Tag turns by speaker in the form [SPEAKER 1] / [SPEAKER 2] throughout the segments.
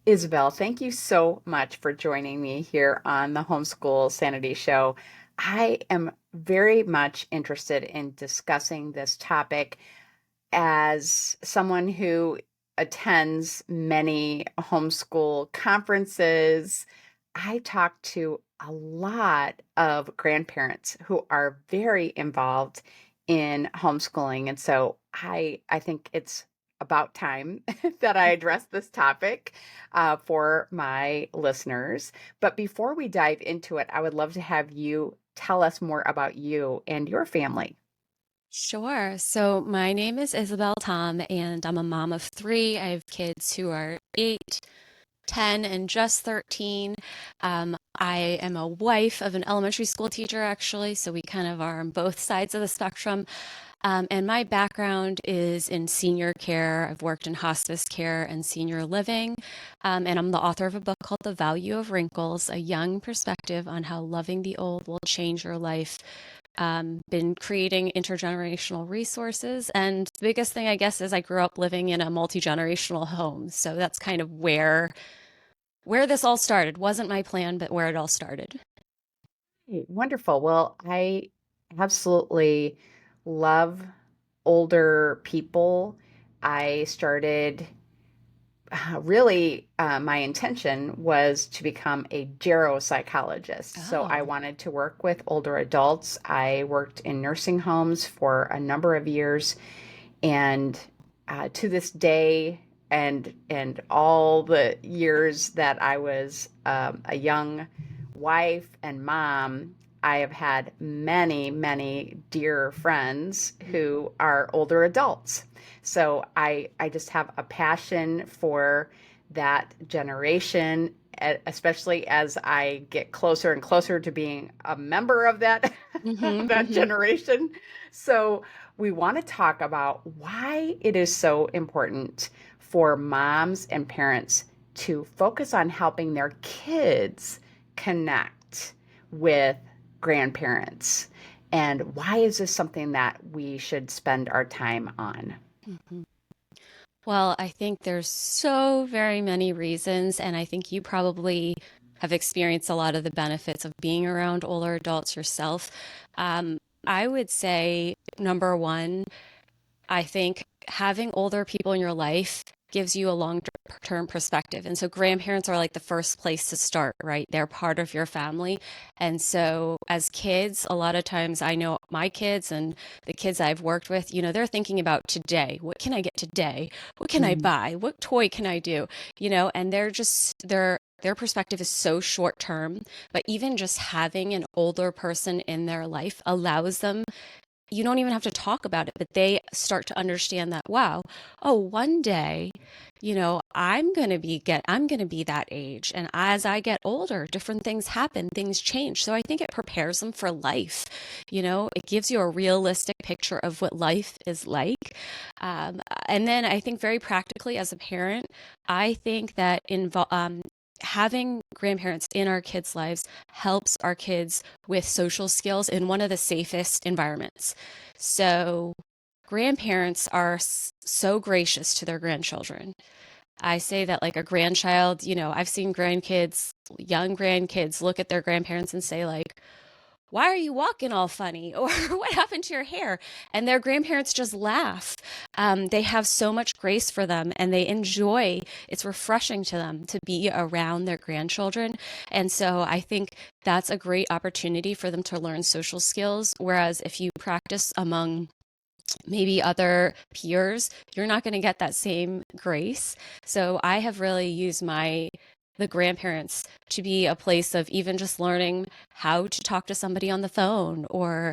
[SPEAKER 1] Isabel, thank you so much for joining me here on the Homeschool Sanity Show. I am very much interested in discussing this topic as someone who attends many homeschool conferences. I talk to a lot of grandparents who are very involved in homeschooling. And so I think it's about time that I address this topic for my listeners. But before we dive into it, I would love to have you tell us more about you and your family.
[SPEAKER 2] Sure. So my name is Isabel Tom, and I'm a mom of three. I have kids who are 8, 10, and just 13. I am a wife of an elementary school teacher, actually, so we kind of are on both sides of the spectrum. And my background is in senior care. I've worked in hospice care and senior living. And I'm the author of a book called The Value of Wrinkles, a young perspective on how loving the old will change your life. Been creating intergenerational resources. And the biggest thing, I guess, is I grew up living in a multi-generational home. So that's kind of where this all started. Wasn't my plan, but where it all started.
[SPEAKER 1] Hey, wonderful. Well, I absolutely love older people. I started my intention was to become a geropsychologist. So I
[SPEAKER 2] Oh.
[SPEAKER 1] wanted to work with older adults. I worked in nursing homes for a number of years, and to this day, and all the years that I was a young wife and mom, I have had many, many dear friends who are older adults. So I just have a passion for that generation, especially as I get closer and closer to being a member of that
[SPEAKER 2] Hmm.
[SPEAKER 1] that
[SPEAKER 2] Hmm.
[SPEAKER 1] generation. So we want to talk about why it is so important for moms and parents to focus on helping their kids connect with grandparents. And why is this something that we should spend our time on?
[SPEAKER 2] Hmm. Well, I think there's so very many reasons, and I think you probably have experienced a lot of the benefits of being around older adults yourself. Um, I would say number one, I think having older people in your life gives you a long-term perspective. And so grandparents are like the first place to start, right? They're part of your family. And so as kids, a lot of times I know my kids and the kids I've worked with, they're thinking about today. What can I get today? What can I
[SPEAKER 1] Mm.
[SPEAKER 2] buy? What toy can I do? And their perspective is so short term, but even just having an older person in their life allows them, you don't even have to talk about it, but they start to understand that, wow, oh, one day, I'm going to be that age. And as I get older, different things happen, things change. So I think it prepares them for life. It gives you a realistic picture of what life is like. And then I think very practically as a parent, I think that having grandparents in our kids' lives helps our kids with social skills in one of the safest environments. So, grandparents are so gracious to their grandchildren. I say that like a grandchild, I've seen grandkids, young grandkids look at their grandparents and say, like, why are you walking all funny? Or what happened to your hair? And their grandparents just laugh. They have so much grace for them and they enjoy, it's refreshing to them to be around their grandchildren. And so I think that's a great opportunity for them to learn social skills. Whereas if you practice among maybe other peers, you're not going to get that same grace. So I have really used the grandparents to be a place of even just learning how to talk to somebody on the phone, or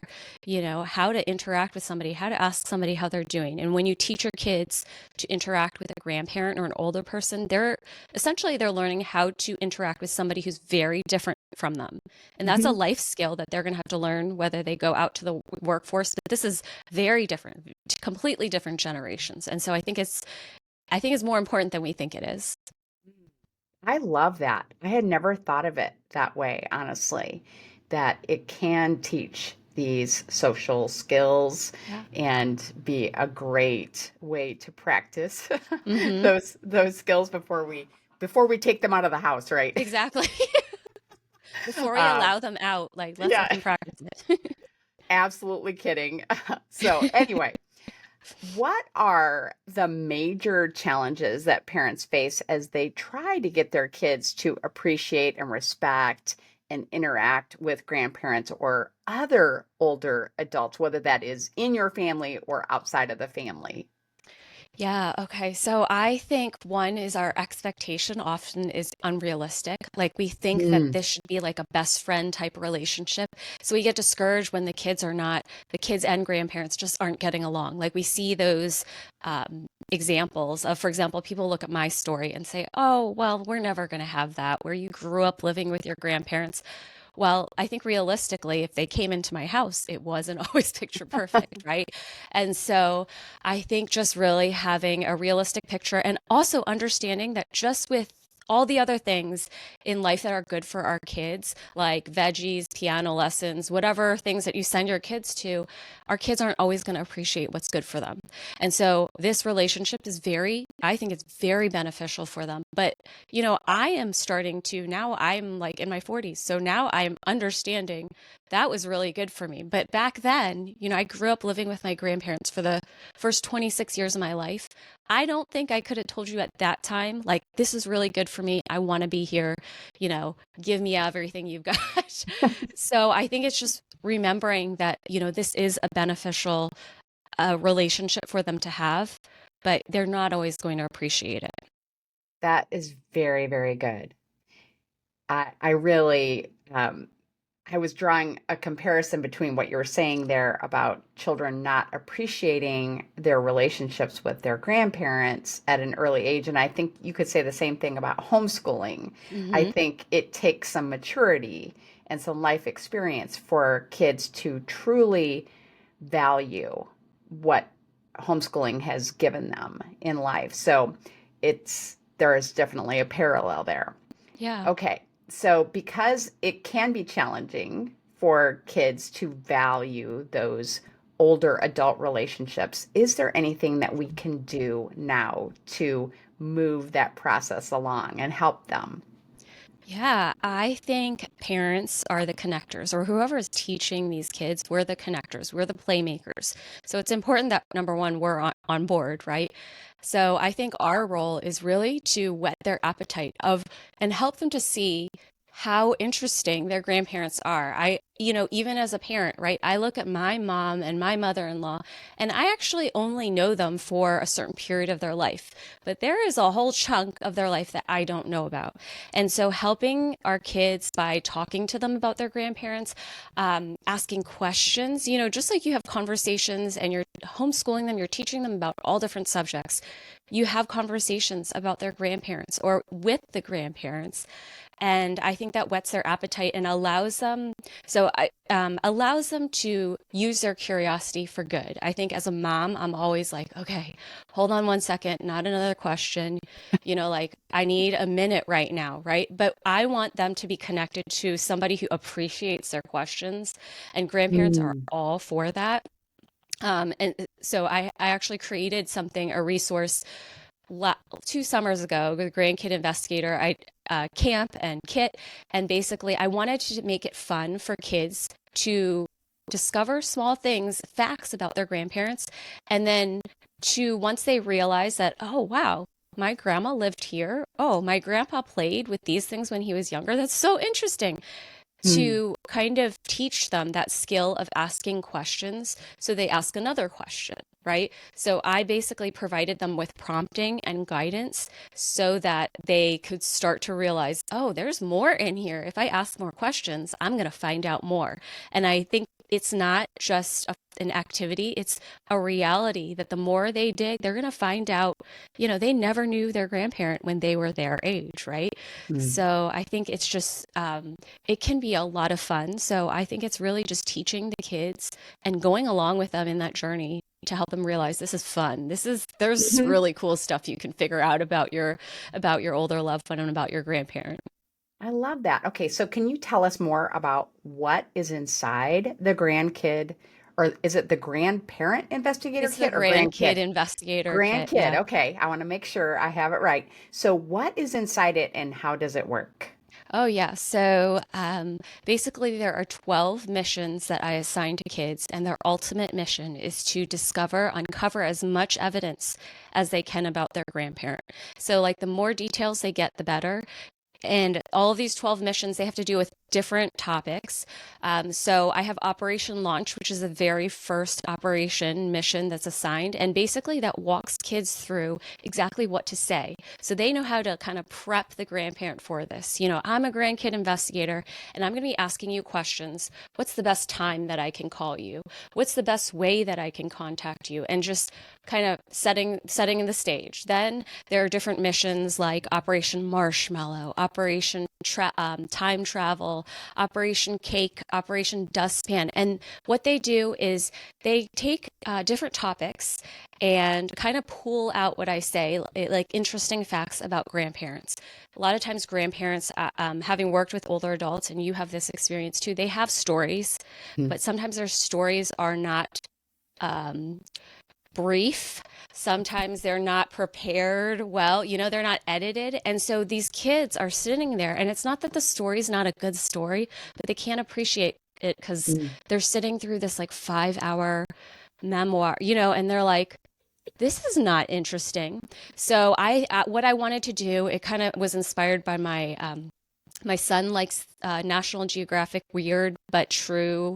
[SPEAKER 2] how to interact with somebody, how to ask somebody how they're doing. And when you teach your kids to interact with a grandparent or an older person, they're learning how to interact with somebody who's very different from them. And that's a
[SPEAKER 1] Mhm.
[SPEAKER 2] life skill that they're going to have to learn whether they go out to the workforce. But this is very different, completely different generations. And so I think it's more important than we think it is.
[SPEAKER 1] I love that. I had never thought of it that way, honestly, that it can teach these social skills
[SPEAKER 2] Yeah.
[SPEAKER 1] and be a great way to practice
[SPEAKER 2] Mm-hmm.
[SPEAKER 1] those skills before we take them out of the house, right?
[SPEAKER 2] Exactly. Before we
[SPEAKER 1] Um,
[SPEAKER 2] allow them out, like, let's let
[SPEAKER 1] yeah,
[SPEAKER 2] them practice it.
[SPEAKER 1] absolutely kidding. So anyway, what are the major challenges that parents face as they try to get their kids to appreciate and respect and interact with grandparents or other older adults, whether that is in your family or outside of the family?
[SPEAKER 2] Yeah, okay. So I think one is our expectation often is unrealistic. Like we think that
[SPEAKER 1] Mm.
[SPEAKER 2] this should be like a best friend type relationship. So we get discouraged when the kids and grandparents just aren't getting along. Like we see those examples of, for example, people look at my story and say, oh, well, we're never going to have that where you grew up living with your grandparents. Well, I think realistically, if they came into my house, it wasn't always picture perfect, right? And so I think just really having a realistic picture and also understanding that just with all the other things in life that are good for our kids, like veggies, piano lessons, whatever things that you send your kids to, our kids aren't always going to appreciate what's good for them. And so this relationship is I think it's very beneficial for them. But, I am starting to now I'm like in my 40s. So now I'm understanding that was really good for me. But back then, I grew up living with my grandparents for the first 26 years of my life. I don't think I could have told you at that time, like, this is really good for me. I want to be here, give me everything you've got. So I think it's just remembering that, this is a beneficial relationship for them to have, but they're not always going to appreciate it.
[SPEAKER 1] That is very, very good. I really, I was drawing a comparison between what you were saying there about children not appreciating their relationships with their grandparents at an early age. And I think you could say the same thing about homeschooling. I
[SPEAKER 2] Hmm.
[SPEAKER 1] think it takes some maturity and some life experience for kids to truly value what homeschooling has given them in life. So there is definitely a parallel there.
[SPEAKER 2] Yeah.
[SPEAKER 1] Okay. So, because it can be challenging for kids to value those older adult relationships, is there anything that we can do now to move that process along and help them?
[SPEAKER 2] Yeah, I think parents are the connectors, or whoever is teaching these kids, we're the connectors, we're the playmakers. So it's important that number one, we're on board, right? So I think our role is really to whet their appetite of and help them to see how interesting their grandparents are. Even as a parent, right? I look at my mom and my mother-in-law, and I actually only know them for a certain period of their life, but there is a whole chunk of their life that I don't know about. And so, helping our kids by talking to them about their grandparents, asking questions, just like you have conversations and you're homeschooling them, you're teaching them about all different subjects. You have conversations about their grandparents or with the grandparents. And I think that whets their appetite and allows them to use their curiosity for good. I think as a mom, I'm always like, okay, hold on one second, not another question. Like I need a minute right now, right? But I want them to be connected to somebody who appreciates their questions, and grandparents are
[SPEAKER 1] Mm.
[SPEAKER 2] all for that. And so I actually created a resource 2 summers ago with Grandkid Investigator Camp and Kit, and basically I wanted to make it fun for kids to discover small things, facts about their grandparents, and then to once they realize that, oh wow, my grandma lived here. Oh, my grandpa played with these things when he was younger. That's so interesting
[SPEAKER 1] Mm.
[SPEAKER 2] to kind of teach them that skill of asking questions so they ask another question, right? So I basically provided them with prompting and guidance so that they could start to realize, oh, there's more in here. If I ask more questions, I'm going to find out more. And I think it's not just an activity, it's a reality that the more they dig, they're going to find out, they never knew their grandparent when they were their age, right?
[SPEAKER 1] Mm.
[SPEAKER 2] So I think it's just, it can be a lot of fun. So I think it's really just teaching the kids and going along with them in that journey to help them realize this is fun. There's
[SPEAKER 1] Mhm.
[SPEAKER 2] really cool stuff you can figure out about your older loved one and about your grandparent.
[SPEAKER 1] I love that. Okay, so can you tell us more about what is inside the grandkid or is it the Grandparent Investigator
[SPEAKER 2] It's the
[SPEAKER 1] Kit or
[SPEAKER 2] Grandkid
[SPEAKER 1] Grandkid?
[SPEAKER 2] Investigator Kit.
[SPEAKER 1] Grandkid.
[SPEAKER 2] Yeah.
[SPEAKER 1] Okay, I want to make sure I have it right. So, what is inside it and how does it work?
[SPEAKER 2] Oh, yeah. So basically, there are 12 missions that I assign to kids, and their ultimate mission is to uncover as much evidence as they can about their grandparent. So, like, the more details they get, the better. And all of these 12 missions, they have to do with different topics. So I have Operation Launch, which is the very first operation mission that's assigned. And basically, that walks kids through exactly what to say. So they know how to kind of prep the grandparent for this. You know, I'm a grandkid investigator, and I'm going to be asking you questions. What's the best time that I can call you? What's the best way that I can contact you? And just kind of setting the stage. Then there are different missions like Operation Marshmallow, Time Travel, Operation Cake, Operation Dustpan. And what they do is they take different topics and kind of pull out what I say, like interesting facts about grandparents. A lot of times, grandparents, having worked with older adults, and you have this experience too, they have stories,
[SPEAKER 1] Hmm.
[SPEAKER 2] but sometimes their stories are not um, brief. Sometimes they're not prepared well, they're not edited. And so these kids are sitting there, and it's not that the story's not a good story, but they can't appreciate it because
[SPEAKER 1] Mm.
[SPEAKER 2] they're sitting through this like 5 hour memoir, and they're like, this is not interesting. So what I wanted to do, it kind of was inspired by my son likes National Geographic weird but true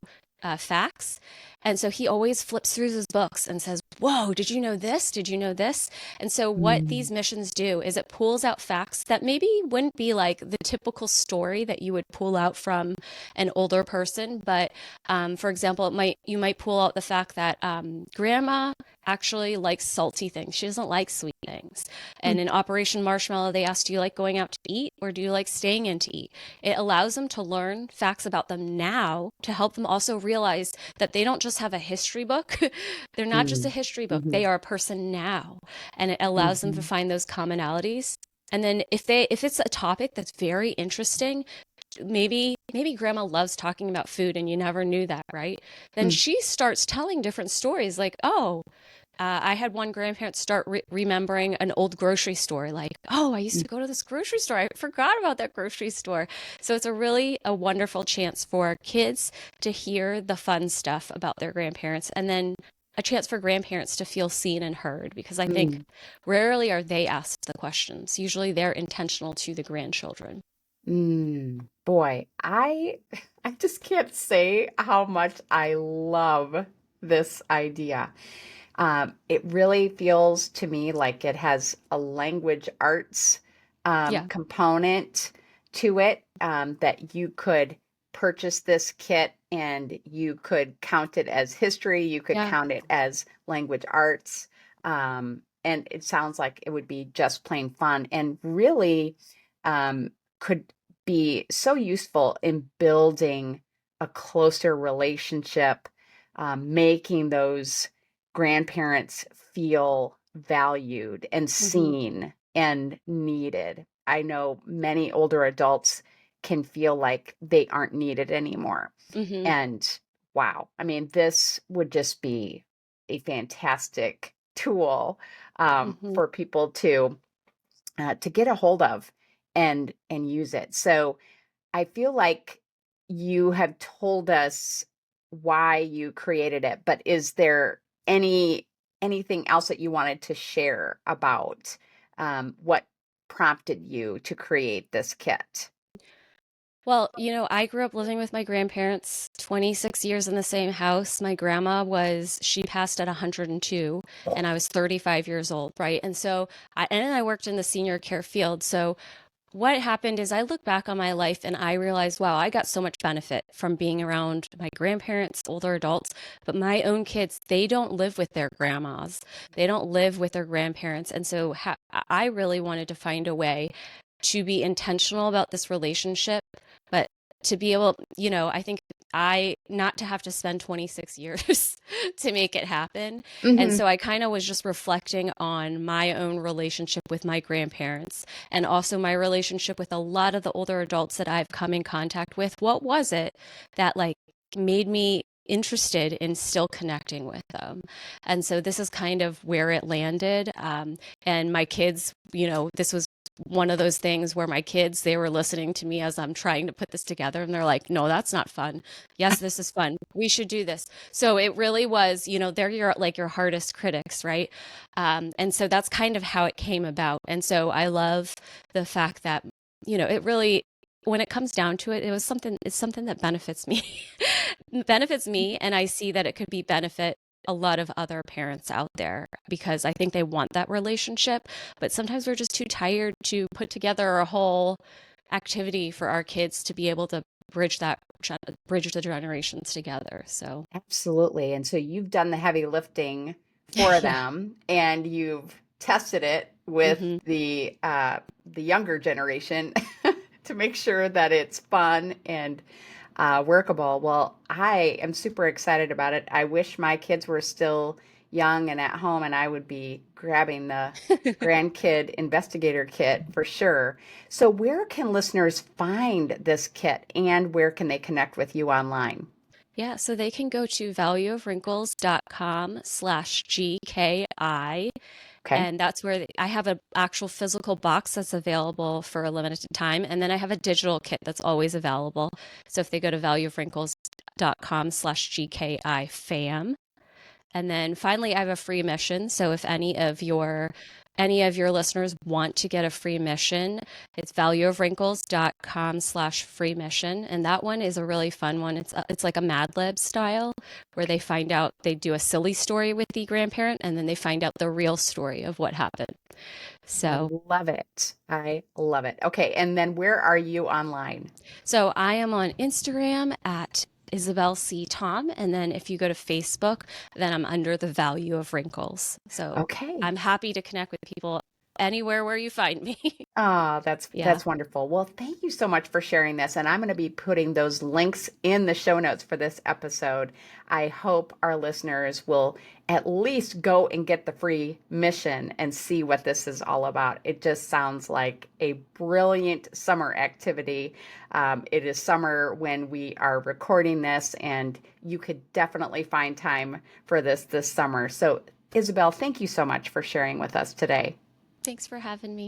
[SPEAKER 2] facts. And so he always flips through his books and says, whoa, did you know this? Did you know this? And so what
[SPEAKER 1] Mm.
[SPEAKER 2] these missions do is it pulls out facts that maybe wouldn't be like the typical story that you would pull out from an older person. But for example, you might pull out the fact that grandma actually likes salty things. She doesn't like sweet things.
[SPEAKER 1] Mm.
[SPEAKER 2] And in Operation Marshmallow, they asked, do you like going out to eat or do you like staying in to eat? It allows them to learn facts about them now to help them also realize that they don't just have a history book. They're not just a
[SPEAKER 1] Mm.
[SPEAKER 2] history book.
[SPEAKER 1] Mhm.
[SPEAKER 2] They are a person now. And it allows them to
[SPEAKER 1] Mhm.
[SPEAKER 2] find those commonalities. And then if it's a topic that's very interesting, maybe grandma loves talking about food and you never knew that, right? Then
[SPEAKER 1] Mm.
[SPEAKER 2] she starts telling different stories like, oh, I had one grandparent start remembering an old grocery store, like, oh, I used
[SPEAKER 1] Mm.
[SPEAKER 2] to go to this grocery store. I forgot about that grocery store. So it's a wonderful chance for kids to hear the fun stuff about their grandparents, and then a chance for grandparents to feel seen and heard, because I think
[SPEAKER 1] Mm.
[SPEAKER 2] rarely are they asked the questions. Usually they're intentional to the grandchildren.
[SPEAKER 1] Mm. Boy, I just can't say how much I love this idea. It really feels to me like it has a language arts
[SPEAKER 2] Yeah.
[SPEAKER 1] component to it, that you could purchase this kit and you could count it as history, you could
[SPEAKER 2] Yeah.
[SPEAKER 1] count it as language arts. And it sounds like it would be just plain fun and really could be so useful in building a closer relationship, making those grandparents feel valued and
[SPEAKER 2] Hmm.
[SPEAKER 1] seen and needed. I know many older adults can feel like they aren't needed anymore.
[SPEAKER 2] Hmm.
[SPEAKER 1] And wow, I mean, this would just be a fantastic tool
[SPEAKER 2] Hmm.
[SPEAKER 1] for people to get a hold of and use it. So I feel like you have told us why you created it, but is there anything else that you wanted to share about what prompted you to create this kit?
[SPEAKER 2] Well, I grew up living with my grandparents 26 years in the same house. My grandma she passed at 102 and I was 35 years old, right? And I worked in the senior care field. So what happened is I look back on my life and I realized, wow, I got so much benefit from being around my grandparents, older adults, but my own kids, they don't live with their grandmas. They don't live with their grandparents. And so I really wanted to find a way to be intentional about this relationship, but to be able, I think I not to have to spend 26 years to make it happen. And
[SPEAKER 1] Hmm.
[SPEAKER 2] so I kind of was just reflecting on my own relationship with my grandparents and also my relationship with a lot of the older adults that I've come in contact with. What was it that like made me interested in still connecting with them. And so this is kind of where it landed. And my kids, this was one of those things where my kids, they were listening to me as I'm trying to put this together, and they're like, no, that's not fun. Yes, this is fun. We should do this. So it really was, they're your hardest critics, right? And so that's kind of how it came about. And so I love the fact that, it really, when it comes down to it, it's something that benefits me, benefits me. And I see that it could be benefit a lot of other parents out there, because I think they want that relationship, but sometimes we're just too tired to put together a whole activity for our kids to be able to bridge the generations together. So
[SPEAKER 1] Absolutely. And so you've done the heavy lifting for
[SPEAKER 2] yeah.
[SPEAKER 1] them, and you've tested it with
[SPEAKER 2] Hmm.
[SPEAKER 1] the younger generation to make sure that it's fun and workable. Well, I am super excited about it. I wish my kids were still young and at home, and I would be grabbing the Grandkid Investigator Kit for sure. So, where can listeners find this kit, and where can they connect with you online?
[SPEAKER 2] Yeah, so they can go to valueofwrinkles.com/GKI.
[SPEAKER 1] Okay.
[SPEAKER 2] And that's where I have an actual physical box that's available for a limited time. And then I have a digital kit that's always available. So if they go to valueofwrinkles.com/GKI fam. And then finally, I have a free mission. So if any of your listeners want to get a free mission, it's valueofwrinkles.com/free mission. And that one is a really fun one. It's like a Mad Lib style, where they do a silly story with the grandparent, and then they find out the real story of what happened.
[SPEAKER 1] I
[SPEAKER 2] So
[SPEAKER 1] love it. I love it. Okay. And then where are you online?
[SPEAKER 2] So I am on Instagram at Isabel C. Tom. And then if you go to Facebook, then I'm under the Value of Wrinkles. So
[SPEAKER 1] Okay.
[SPEAKER 2] I'm happy to connect with people anywhere where you find me.
[SPEAKER 1] Oh, that's
[SPEAKER 2] Yeah.
[SPEAKER 1] wonderful. Well, thank you so much for sharing this. And I'm going to be putting those links in the show notes for this episode. I hope our listeners will at least go and get the free mission and see what this is all about. It just sounds like a brilliant summer activity. It is summer when we are recording this, and you could definitely find time for this summer. So, Isabel, thank you so much for sharing with us today.
[SPEAKER 2] Thanks for having me.